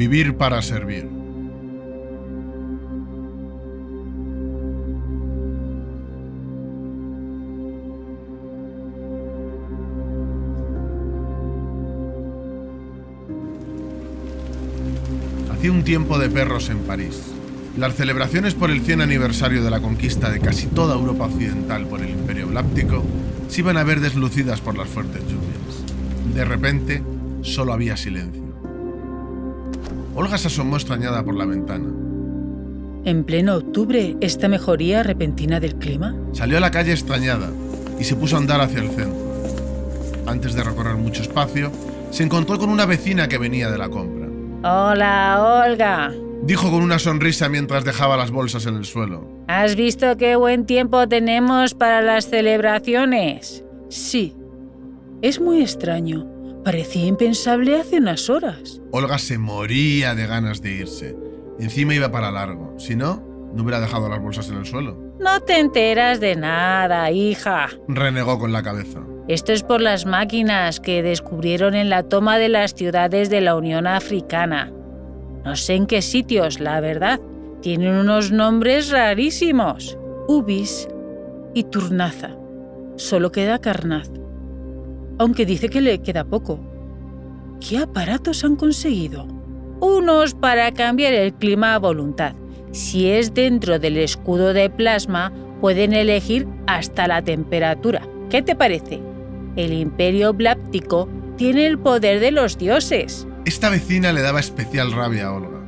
Vivir para servir. Hacía un tiempo de perros en París. Las celebraciones por el 100 aniversario de la conquista de casi toda Europa occidental por el Imperio Bláptico se iban a ver deslucidas por las fuertes lluvias. De repente, solo había silencio. Olga se asomó extrañada por la ventana. ¿En pleno octubre, esta mejoría repentina del clima? Salió a la calle extrañada y se puso a andar hacia el centro. Antes de recorrer mucho espacio, se encontró con una vecina que venía de la compra. ¡Hola, Olga! Dijo con una sonrisa mientras dejaba las bolsas en el suelo. ¿Has visto qué buen tiempo tenemos para las celebraciones? Sí. Es muy extraño. Parecía impensable hace unas horas. Olga se moría de ganas de irse. Encima iba para largo. Si no, no hubiera dejado las bolsas en el suelo. No te enteras de nada, hija. Renegó con la cabeza. Esto es por las máquinas que descubrieron en la toma de las ciudades de la Unión Africana. No sé en qué sitios, la verdad. Tienen unos nombres rarísimos. Ubis y Turnaza. Solo queda Karnaz. Aunque dice que le queda poco. ¿Qué aparatos han conseguido? Unos para cambiar el clima a voluntad. Si es dentro del escudo de plasma, pueden elegir hasta la temperatura. ¿Qué te parece? El Imperio Bláptico tiene el poder de los dioses. Esta vecina le daba especial rabia a Olga.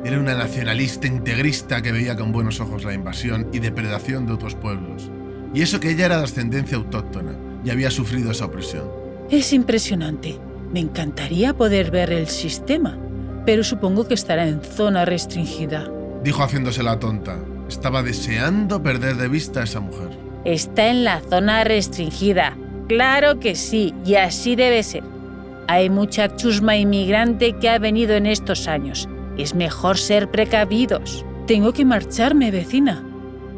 Era una nacionalista integrista que veía con buenos ojos la invasión y depredación de otros pueblos. Y eso que ella era de ascendencia autóctona y había sufrido esa opresión. Es impresionante. Me encantaría poder ver el sistema, pero supongo que estará en zona restringida. Dijo haciéndose la tonta. Estaba deseando perder de vista a esa mujer. Está en la zona restringida. Claro que sí, y así debe ser. Hay mucha chusma inmigrante que ha venido en estos años. Es mejor ser precavidos. Tengo que marcharme, vecina.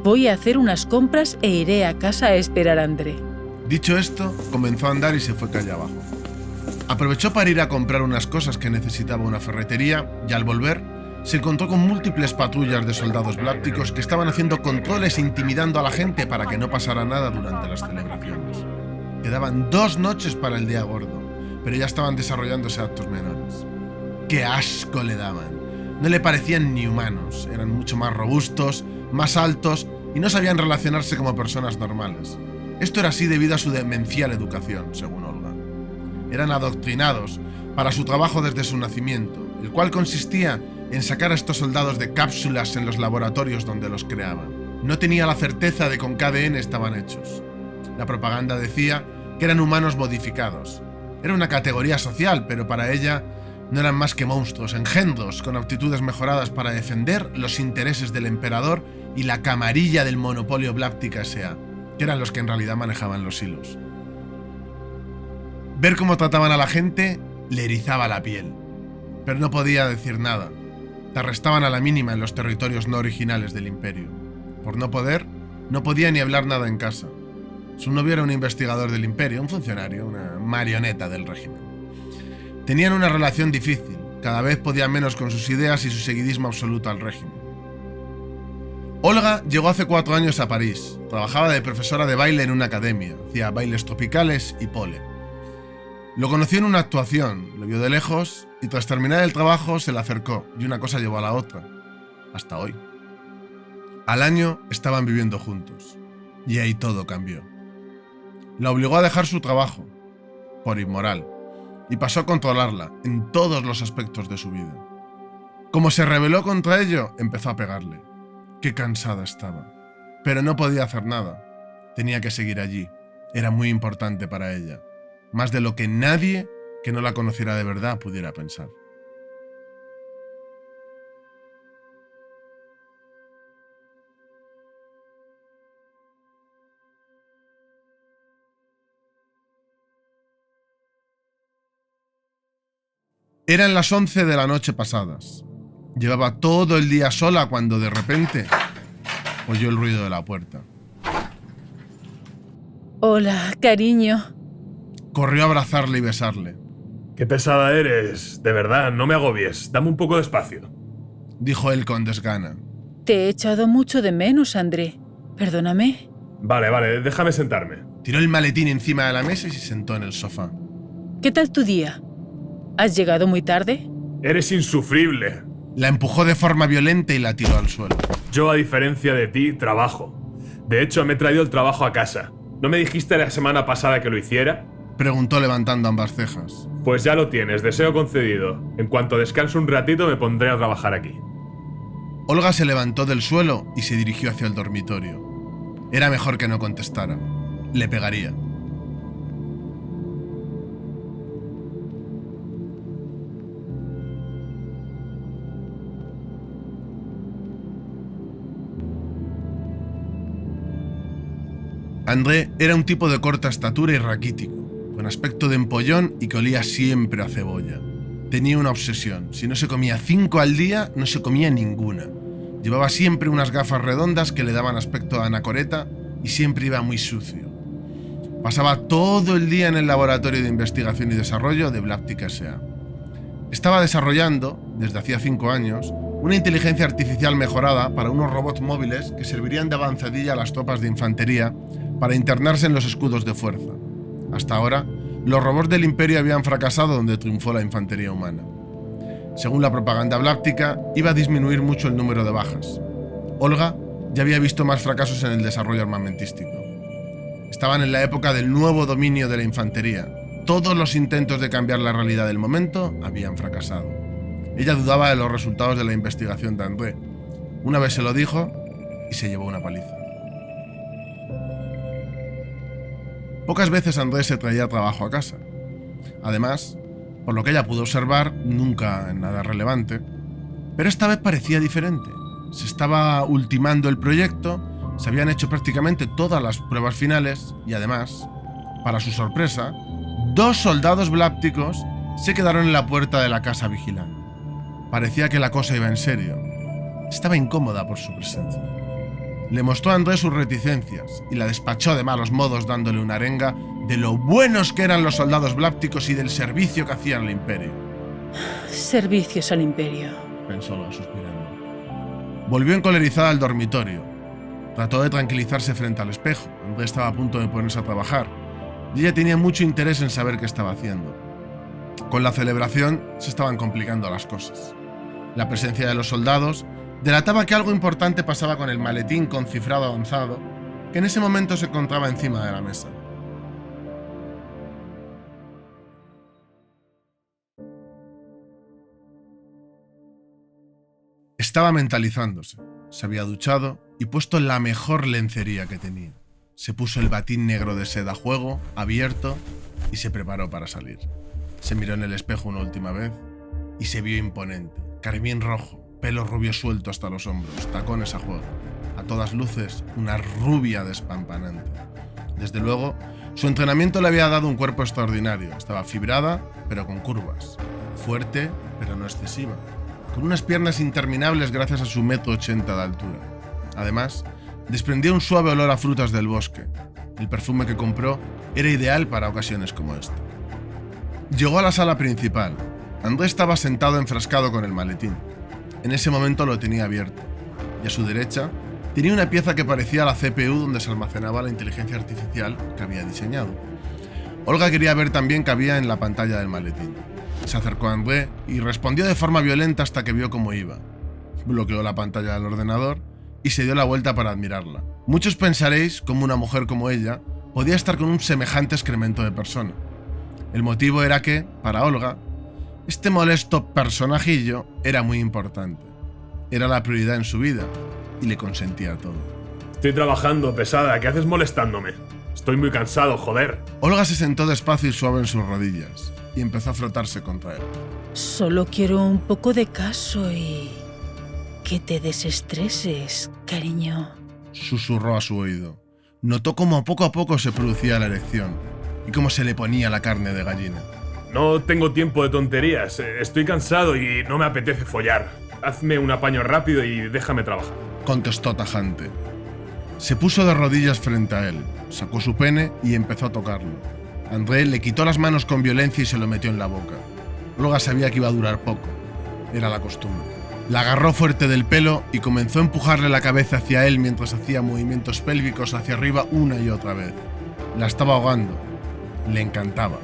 Voy a hacer unas compras e iré a casa a esperar a André. Dicho esto, comenzó a andar y se fue calle abajo. Aprovechó para ir a comprar unas cosas que necesitaba una ferretería y al volver se encontró con múltiples patrullas de soldados blápticos que estaban haciendo controles e intimidando a la gente para que no pasara nada durante las celebraciones. Quedaban 2 noches para el día gordo, pero ya estaban desarrollándose actos menores. ¡Qué asco le daban! No le parecían ni humanos, eran mucho más robustos, más altos y no sabían relacionarse como personas normales. Esto era así debido a su demencial educación, según Olga. Eran adoctrinados para su trabajo desde su nacimiento, el cual consistía en sacar a estos soldados de cápsulas en los laboratorios donde los creaban. No tenía la certeza de con qué ADN estaban hechos. La propaganda decía que eran humanos modificados. Era una categoría social, pero para ella no eran más que monstruos, engendros con aptitudes mejoradas para defender los intereses del emperador y la camarilla del monopolio Bláptica S.A., que eran los que en realidad manejaban los hilos. Ver cómo trataban a la gente le erizaba la piel, pero no podía decir nada. Te arrestaban a la mínima en los territorios no originales del imperio. Por no poder, no podía ni hablar nada en casa. Su novio era un investigador del imperio, un funcionario, una marioneta del régimen. Tenían una relación difícil, cada vez podía menos con sus ideas y su seguidismo absoluto al régimen. Olga llegó hace 4 años a París, trabajaba de profesora de baile en una academia, hacía bailes tropicales y pole. Lo conoció en una actuación, lo vio de lejos y tras terminar el trabajo se le acercó y una cosa llevó a la otra, hasta hoy. Al año estaban viviendo juntos y ahí todo cambió. La obligó a dejar su trabajo, por inmoral, y pasó a controlarla en todos los aspectos de su vida. Como se rebeló contra ello, empezó a pegarle. Qué cansada estaba, pero no podía hacer nada. Tenía que seguir allí, era muy importante para ella, más de lo que nadie que no la conociera de verdad pudiera pensar. Eran las 11 de la noche pasadas. Llevaba todo el día sola cuando de repente oyó el ruido de la puerta. Hola, cariño. Corrió a abrazarle y besarle. Qué pesada eres, de verdad, no me agobies, dame un poco de espacio. Dijo él con desgana. Te he echado mucho de menos, André. Perdóname. Vale, déjame sentarme. Tiró el maletín encima de la mesa y se sentó en el sofá. ¿Qué tal tu día? ¿Has llegado muy tarde? Eres insufrible. La empujó de forma violenta y la tiró al suelo. Yo, a diferencia de ti, trabajo. De hecho, me he traído el trabajo a casa. ¿No me dijiste la semana pasada que lo hiciera? Preguntó levantando ambas cejas. Pues ya lo tienes, deseo concedido. En cuanto descanse un ratito me pondré a trabajar aquí. Olga se levantó del suelo y se dirigió hacia el dormitorio. Era mejor que no contestara. Le pegaría. André era un tipo de corta estatura y raquítico, con aspecto de empollón y que olía siempre a cebolla. Tenía una obsesión: si no se comía 5 al día, no se comía ninguna. Llevaba siempre unas gafas redondas que le daban aspecto a anacoreta y siempre iba muy sucio. Pasaba todo el día en el laboratorio de investigación y desarrollo de Blaptic S.A. Estaba desarrollando, desde hacía 5 años, una inteligencia artificial mejorada para unos robots móviles que servirían de avanzadilla a las tropas de infantería para internarse en los escudos de fuerza. Hasta ahora, los robots del Imperio habían fracasado donde triunfó la infantería humana. Según la propaganda bláptica, iba a disminuir mucho el número de bajas. Olga ya había visto más fracasos en el desarrollo armamentístico. Estaban en la época del nuevo dominio de la infantería. Todos los intentos de cambiar la realidad del momento habían fracasado. Ella dudaba de los resultados de la investigación de André. Una vez se lo dijo y se llevó una paliza. Pocas veces André se traía trabajo a casa. Además, por lo que ella pudo observar, nunca en nada relevante, pero esta vez parecía diferente. Se estaba ultimando el proyecto, se habían hecho prácticamente todas las pruebas finales y además, para su sorpresa, 2 soldados blápticos se quedaron en la puerta de la casa vigilando. Parecía que la cosa iba en serio. Estaba incómoda por su presencia. Le mostró a André sus reticencias y la despachó de malos modos dándole una arenga de lo buenos que eran los soldados blápticos y del servicio que hacían al Imperio. Servicios al Imperio, pensó suspirando. Volvió encolerizada al dormitorio. Trató de tranquilizarse frente al espejo. André estaba a punto de ponerse a trabajar y ella tenía mucho interés en saber qué estaba haciendo. Con la celebración se estaban complicando las cosas. La presencia de los soldados delataba que algo importante pasaba con el maletín con cifrado avanzado que en ese momento se encontraba encima de la mesa. Estaba mentalizándose. Se había duchado y puesto la mejor lencería que tenía. Se puso el batín negro de seda a juego, abierto, y se preparó para salir. Se miró en el espejo una última vez y se vio imponente. Carmín rojo, pelo rubio suelto hasta los hombros, tacones a juego. A todas luces, una rubia despampanante. Desde luego, su entrenamiento le había dado un cuerpo extraordinario. Estaba fibrada, pero con curvas. Fuerte, pero no excesiva. Con unas piernas interminables gracias a su 1,80 m de altura. Además, desprendía un suave olor a frutas del bosque. El perfume que compró era ideal para ocasiones como esta. Llegó a la sala principal. André estaba sentado enfrascado con el maletín. En ese momento lo tenía abierto. Y a su derecha tenía una pieza que parecía la CPU donde se almacenaba la inteligencia artificial que había diseñado. Olga quería ver también qué había en la pantalla del maletín. Se acercó a André y respondió de forma violenta hasta que vio cómo iba. Bloqueó la pantalla del ordenador y se dio la vuelta para admirarla. Muchos pensaréis cómo una mujer como ella podía estar con un semejante excremento de persona. El motivo era que, para Olga, este molesto personajillo era muy importante. Era la prioridad en su vida y le consentía todo. Estoy trabajando, pesada. ¿Qué haces molestándome? Estoy muy cansado, joder. Olga se sentó despacio y suave en sus rodillas y empezó a frotarse contra él. Solo quiero un poco de caso y que te desestreses, cariño. Susurró a su oído. Notó cómo poco a poco se producía la erección y cómo se le ponía la carne de gallina. No tengo tiempo de tonterías. Estoy cansado y no me apetece follar. Hazme un apaño rápido y déjame trabajar. Contestó tajante. Se puso de rodillas frente a él, sacó su pene y empezó a tocarlo. André le quitó las manos con violencia y se lo metió en la boca. Olga sabía que iba a durar poco. Era la costumbre. La agarró fuerte del pelo y comenzó a empujarle la cabeza hacia él mientras hacía movimientos pélvicos hacia arriba una y otra vez. La estaba ahogando. Le encantaba.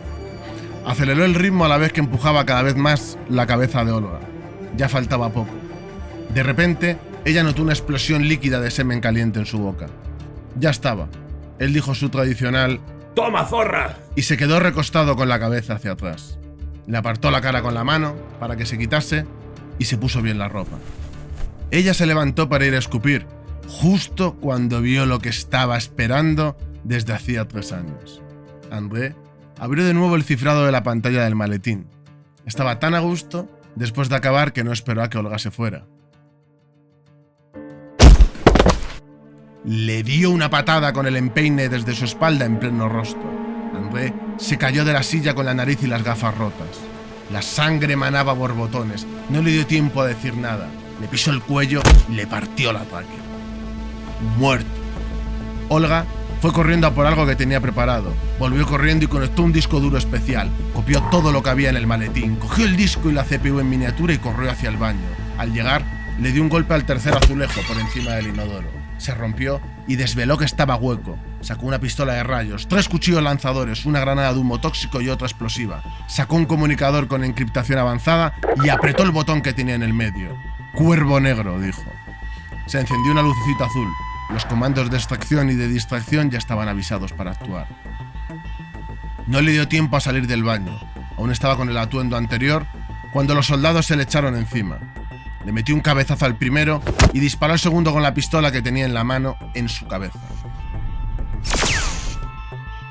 Aceleró el ritmo a la vez que empujaba cada vez más la cabeza de Olga. Ya faltaba poco. De repente, ella notó una explosión líquida de semen caliente en su boca. Ya estaba. Él dijo su tradicional ¡Toma, zorra! y se quedó recostado con la cabeza hacia atrás. Le apartó la cara con la mano para que se quitase y se puso bien la ropa. Ella se levantó para ir a escupir, justo cuando vio lo que estaba esperando desde hacía 3 años. André abrió de nuevo el cifrado de la pantalla del maletín. Estaba tan a gusto después de acabar que no esperó a que Olga se fuera. Le dio una patada con el empeine desde su espalda en pleno rostro. André se cayó de la silla con la nariz y las gafas rotas. La sangre manaba borbotones. No le dio tiempo a decir nada. Le pisó el cuello y le partió la tráquea. Muerto. Olga fue corriendo a por algo que tenía preparado. Volvió corriendo y conectó un disco duro especial. Copió todo lo que había en el maletín. Cogió el disco y la CPU en miniatura y corrió hacia el baño. Al llegar, le dio un golpe al tercer azulejo por encima del inodoro. Se rompió y desveló que estaba hueco. Sacó una pistola de rayos, 3 cuchillos lanzadores, una granada de humo tóxico y otra explosiva. Sacó un comunicador con encriptación avanzada y apretó el botón que tenía en el medio. Cuervo negro, dijo. Se encendió una lucecita azul. Los comandos de extracción y de distracción ya estaban avisados para actuar. No le dio tiempo a salir del baño. Aún estaba con el atuendo anterior cuando los soldados se le echaron encima. Le metió un cabezazo al primero y disparó al segundo con la pistola que tenía en la mano en su cabeza.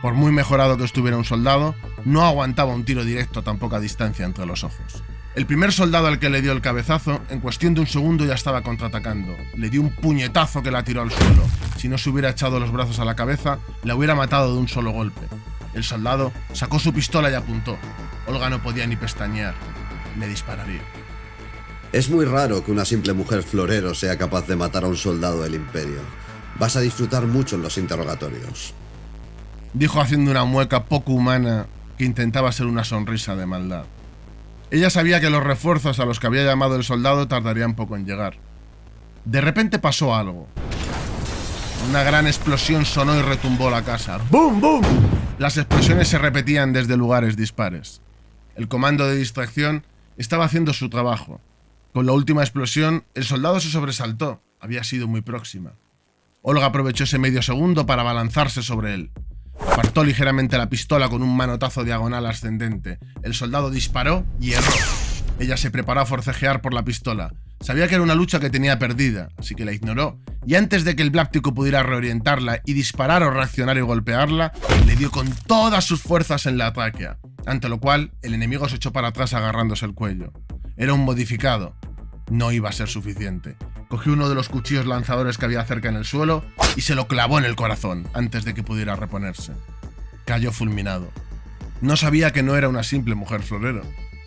Por muy mejorado que estuviera un soldado, no aguantaba un tiro directo a tan poca distancia entre los ojos. El primer soldado al que le dio el cabezazo, en cuestión de un segundo ya estaba contraatacando. Le dio un puñetazo que la tiró al suelo. Si no se hubiera echado los brazos a la cabeza, la hubiera matado de un solo golpe. El soldado sacó su pistola y apuntó. Olga no podía ni pestañear. Le dispararía. Es muy raro que una simple mujer florero sea capaz de matar a un soldado del Imperio. Vas a disfrutar mucho en los interrogatorios. Dijo haciendo una mueca poco humana que intentaba ser una sonrisa de maldad. Ella sabía que los refuerzos a los que había llamado el soldado tardarían poco en llegar. De repente pasó algo. Una gran explosión sonó y retumbó la casa. ¡Bum, bum! Las explosiones se repetían desde lugares dispares. El comando de distracción estaba haciendo su trabajo. Con la última explosión, el soldado se sobresaltó. Había sido muy próxima. Olga aprovechó ese medio segundo para abalanzarse sobre él. Apartó ligeramente la pistola con un manotazo diagonal ascendente. El soldado disparó y erró. Ella se preparó a forcejear por la pistola. Sabía que era una lucha que tenía perdida, así que la ignoró. Y antes de que el Bláptico pudiera reorientarla y disparar o reaccionar y golpearla, le dio con todas sus fuerzas en la tráquea. Ante lo cual, el enemigo se echó para atrás agarrándose el cuello. Era un modificado. No iba a ser suficiente. Cogió uno de los cuchillos lanzadores que había cerca en el suelo y se lo clavó en el corazón antes de que pudiera reponerse. Cayó fulminado. No sabía que no era una simple mujer florero,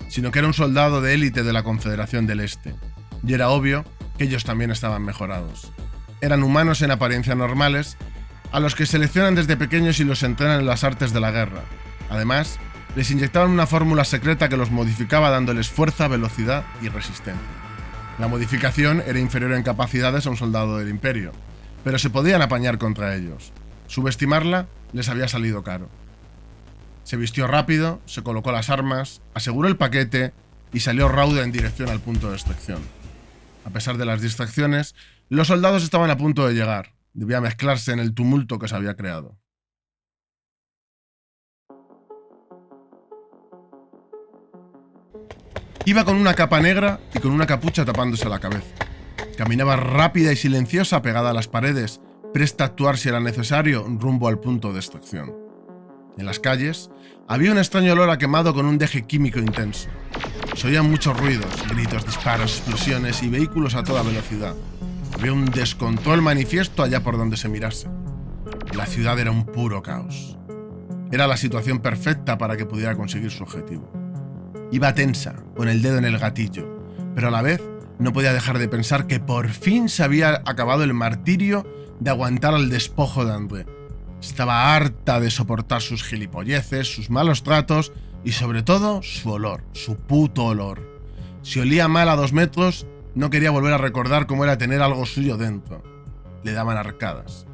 sino que era un soldado de élite de la Confederación del Este. Y era obvio que ellos también estaban mejorados. Eran humanos en apariencia normales, a los que seleccionan desde pequeños y los entrenan en las artes de la guerra. Además, les inyectaban una fórmula secreta que los modificaba dándoles fuerza, velocidad y resistencia. La modificación era inferior en capacidades a un soldado del Imperio, pero se podían apañar contra ellos. Subestimarla les había salido caro. Se vistió rápido, se colocó las armas, aseguró el paquete y salió rauda en dirección al punto de extracción. A pesar de las distracciones, los soldados estaban a punto de llegar. Debía mezclarse en el tumulto que se había creado. Iba con una capa negra y con una capucha tapándose la cabeza. Caminaba rápida y silenciosa pegada a las paredes, presta a actuar si era necesario rumbo al punto de extracción. En las calles había un extraño olor a quemado con un deje químico intenso. Se oían muchos ruidos, gritos, disparos, explosiones y vehículos a toda velocidad. Había un descontrol manifiesto allá por donde se mirase. La ciudad era un puro caos. Era la situación perfecta para que pudiera conseguir su objetivo. Iba tensa, con el dedo en el gatillo, pero a la vez no podía dejar de pensar que por fin se había acabado el martirio de aguantar el despojo de André. Estaba harta de soportar sus gilipolleces, sus malos tratos y sobre todo su olor, su puto olor. Si olía mal a 2 metros, no quería volver a recordar cómo era tener algo suyo dentro. Le daban arcadas.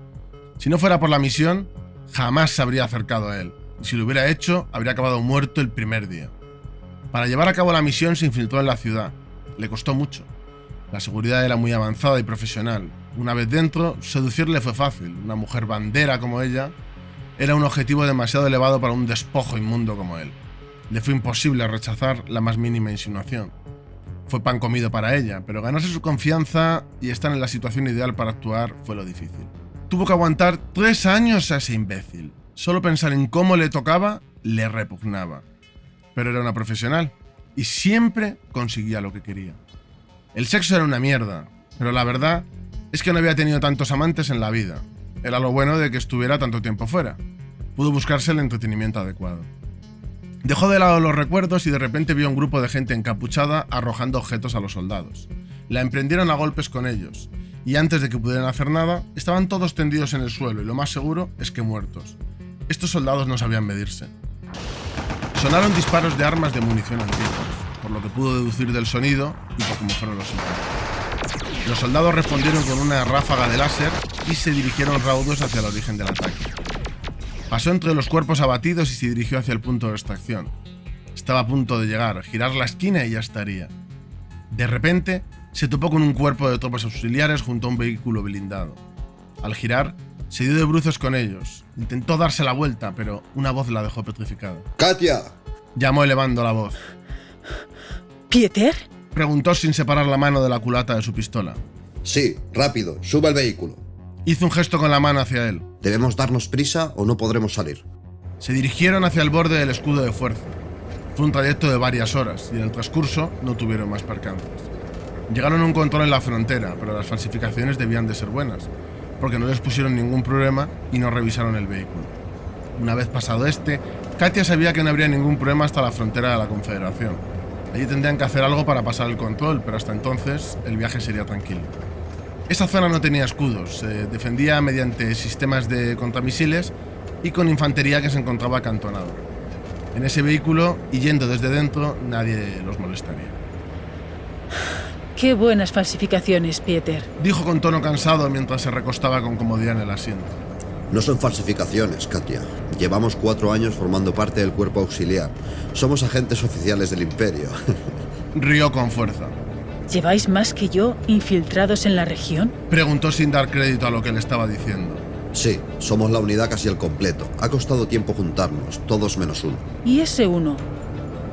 Si no fuera por la misión, jamás se habría acercado a él. Y si lo hubiera hecho, habría acabado muerto el primer día. Para llevar a cabo la misión se infiltró en la ciudad. Le costó mucho. La seguridad era muy avanzada y profesional. Una vez dentro, seducirle fue fácil. Una mujer bandera como ella era un objetivo demasiado elevado para un despojo inmundo como él. Le fue imposible rechazar la más mínima insinuación. Fue pan comido para ella, pero ganarse su confianza y estar en la situación ideal para actuar fue lo difícil. Tuvo que aguantar 3 años a ese imbécil. Solo pensar en cómo le tocaba le repugnaba. Pero era una profesional y siempre conseguía lo que quería. El sexo era una mierda, pero la verdad es que no había tenido tantos amantes en la vida. Era lo bueno de que estuviera tanto tiempo fuera. Pudo buscarse el entretenimiento adecuado. Dejó de lado los recuerdos y de repente vio un grupo de gente encapuchada arrojando objetos a los soldados. La emprendieron a golpes con ellos, y antes de que pudieran hacer nada, estaban todos tendidos en el suelo y lo más seguro es que muertos. Estos soldados no sabían medirse. Sonaron disparos de armas de munición antiguas, por lo que pudo deducir del sonido y por cómo fueron los impactos. Los soldados respondieron con una ráfaga de láser y se dirigieron raudos hacia el origen del ataque. Pasó entre los cuerpos abatidos y se dirigió hacia el punto de extracción. Estaba a punto de llegar, girar la esquina y ya estaría. De repente, se topó con un cuerpo de tropas auxiliares junto a un vehículo blindado. Al girar, se dio de bruces con ellos. Intentó darse la vuelta, pero una voz la dejó petrificada. ¡Katia! Llamó elevando la voz. ¿Pieter? Preguntó sin separar la mano de la culata de su pistola. Sí, rápido, suba al vehículo. Hizo un gesto con la mano hacia él. Debemos darnos prisa o no podremos salir. Se dirigieron hacia el borde del escudo de fuerza. Fue un trayecto de varias horas y en el transcurso no tuvieron más percances. Llegaron a un control en la frontera, pero las falsificaciones debían de ser buenas, porque no les pusieron ningún problema y no revisaron el vehículo. Una vez pasado este, Katia sabía que no habría ningún problema hasta la frontera de la Confederación. Allí tendrían que hacer algo para pasar el control, pero hasta entonces el viaje sería tranquilo. Esa zona no tenía escudos, se defendía mediante sistemas de contramisiles y con infantería que se encontraba acantonado. En ese vehículo, y yendo desde dentro, nadie los molestaría. ¡Qué buenas falsificaciones, Pieter! Dijo con tono cansado mientras se recostaba con comodidad en el asiento. No son falsificaciones, Katia. Llevamos 4 años formando parte del cuerpo auxiliar. Somos agentes oficiales del Imperio. Rió con fuerza. ¿Lleváis más que yo infiltrados en la región? Preguntó sin dar crédito a lo que le estaba diciendo. Sí, somos la unidad casi al completo. Ha costado tiempo juntarnos, todos menos uno. ¿Y ese uno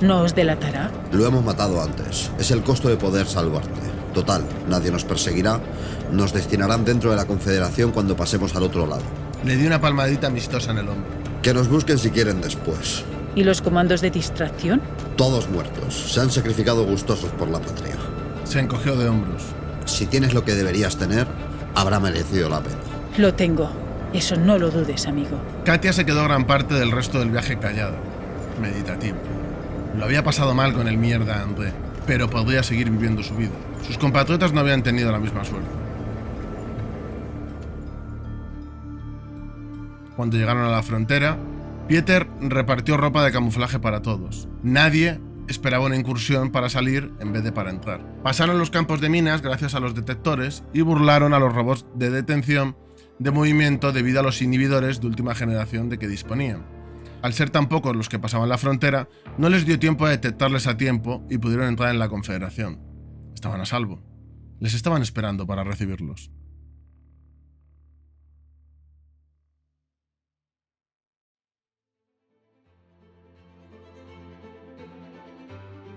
no os delatará? Lo hemos matado antes. Es el costo de poder salvarte. Total, nadie nos perseguirá. Nos destinarán dentro de la Confederación cuando pasemos al otro lado. Le di una palmadita amistosa en el hombro. Que nos busquen si quieren después. ¿Y los comandos de distracción? Todos muertos. Se han sacrificado gustosos por la patria. Se encogió de hombros. Si tienes lo que deberías tener, habrá merecido la pena. Lo tengo. Eso no lo dudes, amigo. Katia se quedó gran parte del resto del viaje callada, meditativa. Lo había pasado mal con el mierda André, pero podría seguir viviendo su vida. Sus compatriotas no habían tenido la misma suerte. Cuando llegaron a la frontera, Pieter repartió ropa de camuflaje para todos. Nadie esperaba una incursión para salir en vez de para entrar. Pasaron los campos de minas gracias a los detectores y burlaron a los robots de detención de movimiento debido a los inhibidores de última generación de que disponían. Al ser tan pocos los que pasaban la frontera, no les dio tiempo a detectarles a tiempo y pudieron entrar en la Confederación. Estaban a salvo. Les estaban esperando para recibirlos.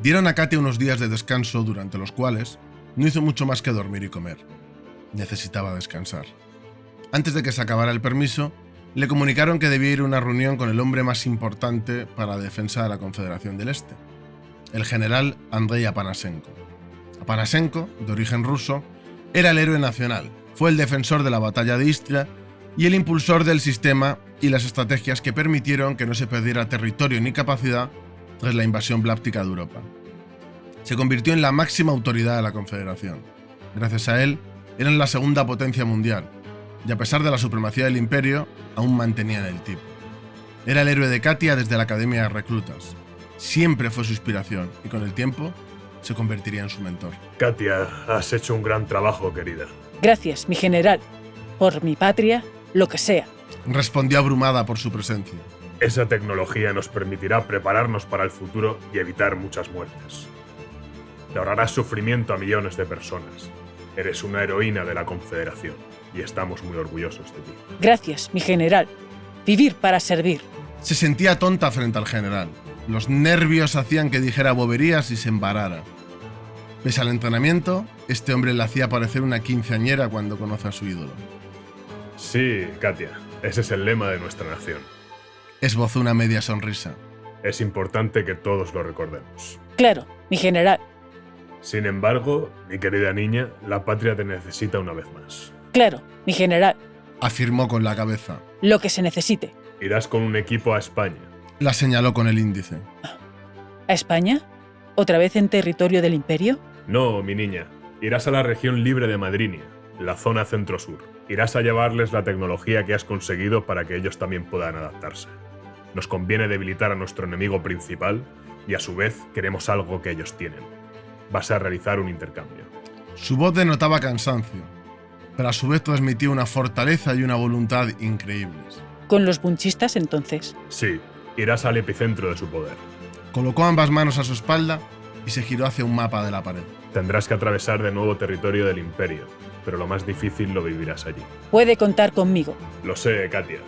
Dieron a Katia unos días de descanso durante los cuales no hizo mucho más que dormir y comer. Necesitaba descansar. Antes de que se acabara el permiso, le comunicaron que debía ir a una reunión con el hombre más importante para la defensa de la Confederación del Este, el general Andrei Apanasenko. Apanasenko, de origen ruso, era el héroe nacional, fue el defensor de la batalla de Istria y el impulsor del sistema y las estrategias que permitieron que no se perdiera territorio ni capacidad tras la invasión bláptica de Europa. Se convirtió en la máxima autoridad de la Confederación. Gracias a él, eran la segunda potencia mundial, y a pesar de la supremacía del Imperio, aún mantenían el tipo. Era el héroe de Katia desde la Academia de Reclutas. Siempre fue su inspiración y con el tiempo se convertiría en su mentor. Katia, has hecho un gran trabajo, querida. Gracias, mi general. Por mi patria, lo que sea. Respondió abrumada por su presencia. Esa tecnología nos permitirá prepararnos para el futuro y evitar muchas muertes. Le ahorrarás sufrimiento a millones de personas. Eres una heroína de la Confederación y estamos muy orgullosos de ti. Gracias, mi general. Vivir para servir. Se sentía tonta frente al general. Los nervios hacían que dijera boberías y se embarara. Pese al entrenamiento, este hombre le hacía parecer una quinceañera cuando conoce a su ídolo. Sí, Katia, ese es el lema de nuestra nación. Esbozó una media sonrisa. Es importante que todos lo recordemos. Claro, mi general. Sin embargo, mi querida niña, la patria te necesita una vez más. Claro, mi general. Afirmó con la cabeza. Lo que se necesite. Irás con un equipo a España. La señaló con el índice. ¿A España? ¿Otra vez en territorio del Imperio? No, mi niña. Irás a la región libre de Madrinia, la zona centro-sur. Irás a llevarles la tecnología que has conseguido para que ellos también puedan adaptarse. Nos conviene debilitar a nuestro enemigo principal y a su vez queremos algo que ellos tienen. Vas a realizar un intercambio. Su voz denotaba cansancio, pero a su vez transmitía una fortaleza y una voluntad increíbles. ¿Con los bunchistas entonces? Sí, irás al epicentro de su poder. Colocó ambas manos a su espalda y se giró hacia un mapa de la pared. Tendrás que atravesar de nuevo territorio del Imperio, pero lo más difícil lo vivirás allí. Puede contar conmigo. Lo sé, Katia.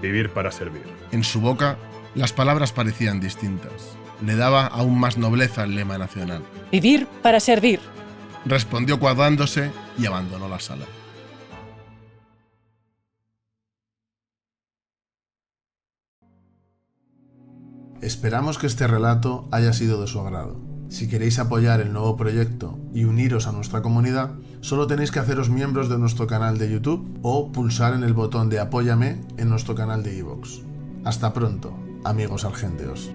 Vivir para servir. En su boca, las palabras parecían distintas. Le daba aún más nobleza al lema nacional. Vivir para servir. Respondió cuadrándose y abandonó la sala. Esperamos que este relato haya sido de su agrado. Si queréis apoyar el nuevo proyecto y uniros a nuestra comunidad, solo tenéis que haceros miembros de nuestro canal de YouTube o pulsar en el botón de Apóyame en nuestro canal de iVoox. Hasta pronto, amigos argenteos.